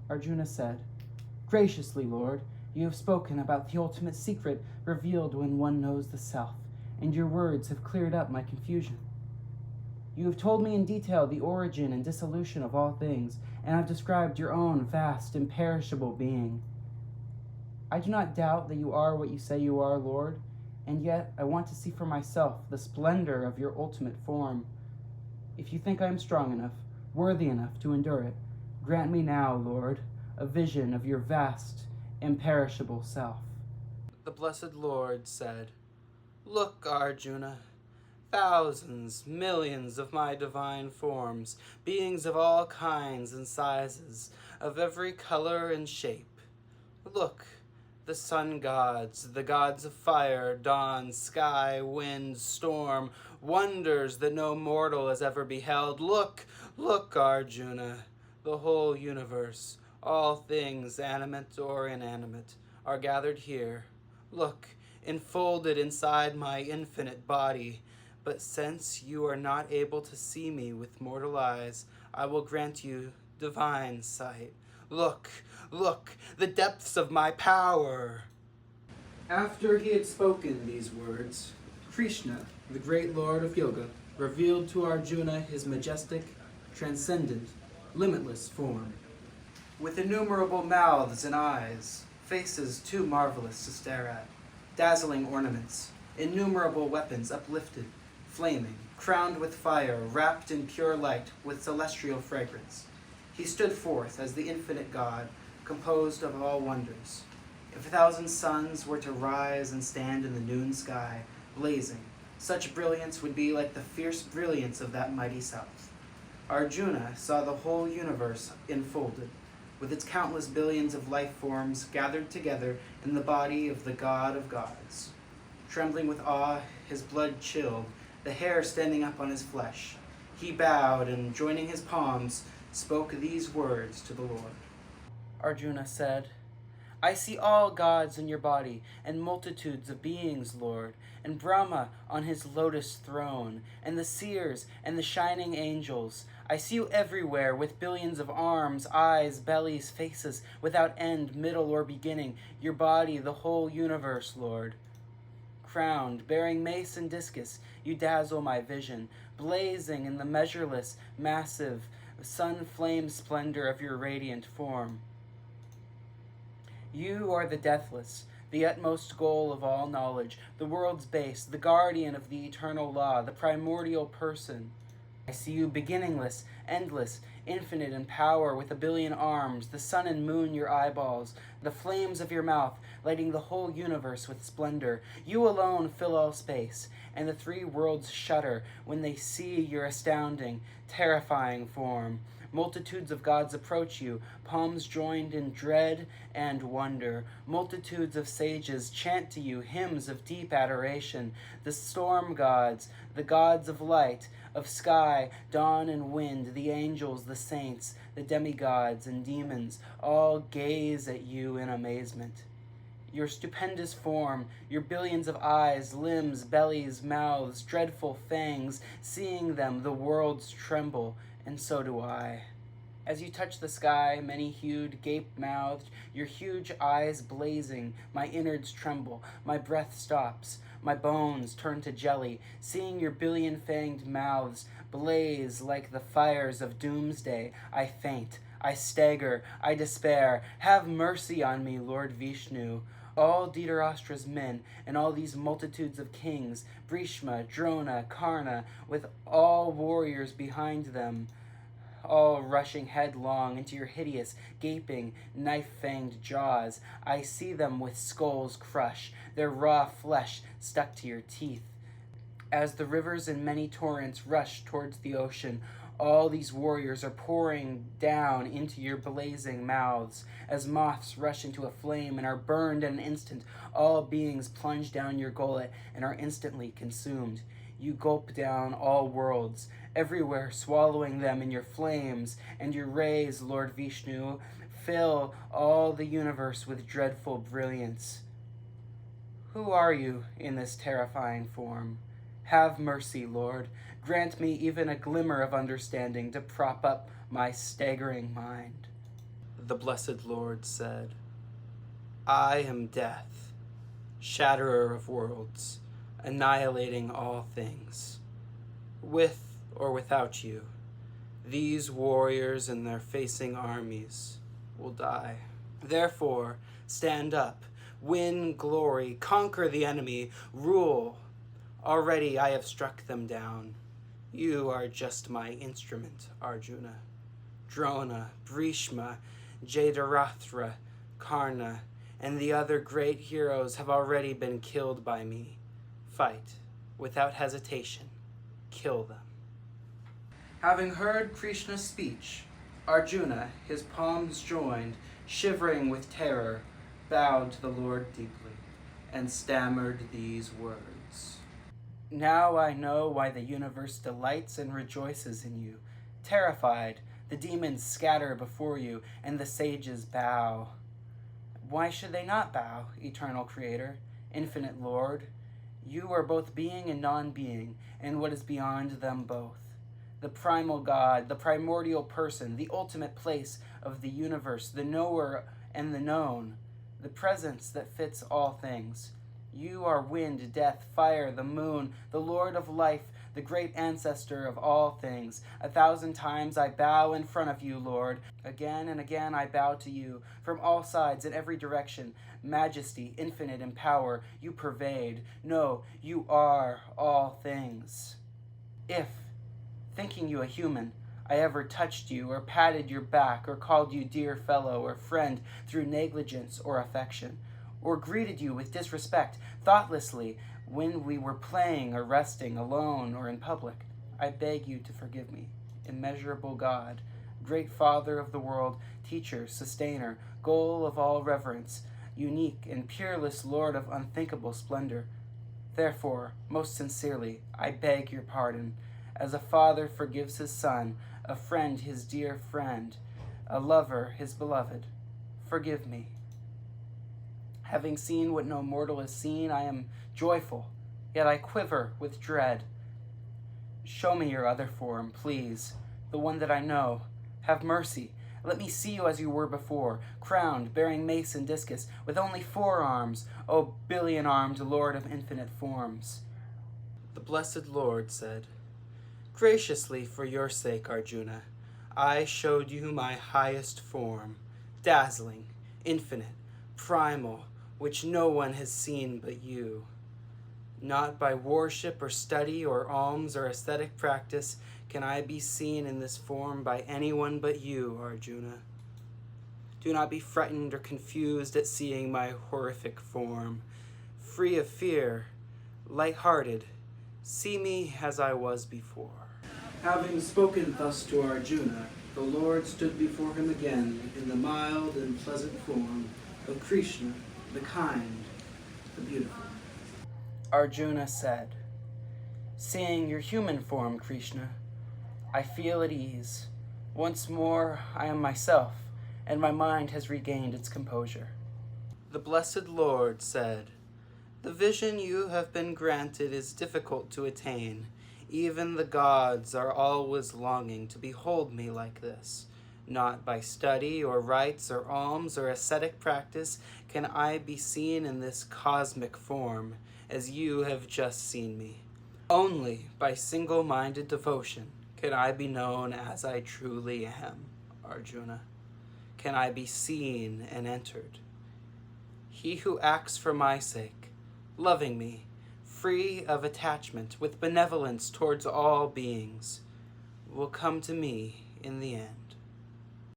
Arjuna said, "Graciously, Lord, you have spoken about the ultimate secret revealed when one knows the self, and your words have cleared up my confusion. You have told me in detail the origin and dissolution of all things, and have described your own vast, imperishable being. I do not doubt that you are what you say you are, Lord, and yet I want to see for myself the splendor of your ultimate form. If you think I am strong enough, worthy enough to endure it, grant me now, Lord, a vision of your vast, imperishable self." The blessed Lord said, "Look, Arjuna, thousands, millions of my divine forms, beings of all kinds and sizes, of every color and shape. Look, the sun gods, the gods of fire, dawn, sky, wind, storm, wonders that no mortal has ever beheld. Look, look, Arjuna, the whole universe, all things, animate or inanimate, are gathered here. Look, enfolded inside my infinite body. But since you are not able to see me with mortal eyes, I will grant you divine sight. Look, look, the depths of my power." After he had spoken these words, Krishna, the great lord of yoga, revealed to Arjuna his majestic, transcendent, limitless form. With innumerable mouths and eyes, faces too marvelous to stare at, dazzling ornaments, innumerable weapons uplifted, flaming, crowned with fire, wrapped in pure light with celestial fragrance, he stood forth as the infinite God, composed of all wonders. If 1,000 suns were to rise and stand in the noon sky, blazing, such brilliance would be like the fierce brilliance of that mighty south. Arjuna saw the whole universe enfolded, with its countless billions of life forms gathered together in the body of the God of gods. Trembling with awe, his blood chilled, the hair standing up on his flesh, he bowed and, joining his palms, spoke these words to the Lord. Arjuna said, "I see all gods in your body, and multitudes of beings, Lord, and Brahma on his lotus throne, and the seers and the shining angels. I see you everywhere with billions of arms, eyes, bellies, faces, without end, middle, or beginning, your body, the whole universe, Lord. Crowned, bearing mace and discus, you dazzle my vision, blazing in the measureless, massive, sun-flame splendor of your radiant form. You are the deathless, the utmost goal of all knowledge, the world's base, the guardian of the eternal law, the primordial person. I see you beginningless, endless, infinite in power, with 1,000,000,000 arms, the sun and moon your eyeballs, the flames of your mouth, lighting the whole universe with splendor. You alone fill all space, and the 3 worlds shudder when they see your astounding, terrifying form. Multitudes of gods approach you, palms joined in dread and wonder. Multitudes of sages chant to you hymns of deep adoration. The storm gods, the gods of light, of sky, dawn, and wind, the angels, the saints, the demigods, and demons, all gaze at you in amazement. Your stupendous form, your billions of eyes, limbs, bellies, mouths, dreadful fangs, seeing them, the worlds tremble, and so do I. As you touch the sky, many-hued, gape-mouthed, your huge eyes blazing, my innards tremble, my breath stops, my bones turn to jelly, seeing your billion-fanged mouths blaze like the fires of doomsday. I faint, I stagger, I despair. Have mercy on me, Lord Vishnu. All Dhritarashtra's men, and all these multitudes of kings, Bhishma, Drona, Karna, with all warriors behind them, all rushing headlong into your hideous, gaping, knife-fanged jaws. I see them with skulls crush, their raw flesh stuck to your teeth. As the rivers in many torrents rush towards the ocean, all these warriors are pouring down into your blazing mouths. As moths rush into a flame and are burned in an instant, all beings plunge down your gullet and are instantly consumed. You gulp down all worlds, everywhere swallowing them in your flames, and your rays, Lord Vishnu, fill all the universe with dreadful brilliance. Who are you in this terrifying form? Have mercy, Lord. Grant me even a glimmer of understanding to prop up my staggering mind." The blessed Lord said, I am death, shatterer of worlds, annihilating all things. With or without you, these warriors and their facing armies will die. Therefore, stand up, win glory, conquer the enemy, rule. Already I have struck them down. You are just my instrument, Arjuna. Drona, Bhishma, Jayadratha, Karna, and the other great heroes have already been killed by me. Fight, without hesitation. Kill them. Having heard Krishna's speech, Arjuna, his palms joined, shivering with terror, bowed to the Lord deeply, and stammered these words. Now I know why the universe delights and rejoices in you. Terrified, the demons scatter before you, and the sages bow. Why should they not bow, eternal Creator, infinite Lord? You are both being and non-being, and what is beyond them both. The primal God, the primordial person, the ultimate place of the universe, the knower and the known, the presence that fits all things. You are wind, death, fire, the moon, the Lord of life, the great ancestor of all things. 1,000 times I bow in front of you, Lord. Again and again I bow to you. From all sides, in every direction, majesty, infinite in power, you pervade. No, you are all things. If, thinking you a human, I ever touched you or patted your back or called you dear fellow or friend through negligence or affection, or greeted you with disrespect thoughtlessly when we were playing or resting alone or in public, I beg you to forgive me, immeasurable God, great Father of the world, teacher, sustainer, goal of all reverence, unique and peerless Lord of unthinkable splendor. Therefore, most sincerely, I beg your pardon, as a father forgives his son, a friend his dear friend, a lover his beloved. Forgive me. Having seen what no mortal has seen, I am joyful, yet I quiver with dread. Show me your other form, please, the one that I know. Have mercy. Let me see you as you were before, crowned, bearing mace and discus, with only 4 arms, O billion-armed Lord of infinite forms. The blessed Lord said, graciously for your sake, Arjuna, I showed you my highest form, dazzling, infinite, primal, which no one has seen but you. Not by worship or study or alms or ascetic practice can I be seen in this form by anyone but you, Arjuna. Do not be frightened or confused at seeing my horrific form. Free of fear, light-hearted, see me as I was before. Having spoken thus to Arjuna, the Lord stood before him again in the mild and pleasant form of Krishna, the kind, the beautiful. Arjuna said, seeing your human form, Krishna, I feel at ease. Once more I am myself, and my mind has regained its composure. The blessed Lord said, the vision you have been granted is difficult to attain. Even the gods are always longing to behold me like this. Not by study or rites or alms or ascetic practice can I be seen in this cosmic form, as you have just seen me. Only by single-minded devotion can I be known as I truly am, Arjuna. Can I be seen and entered. He who acts for my sake, loving me, free of attachment, with benevolence towards all beings, will come to me in the end.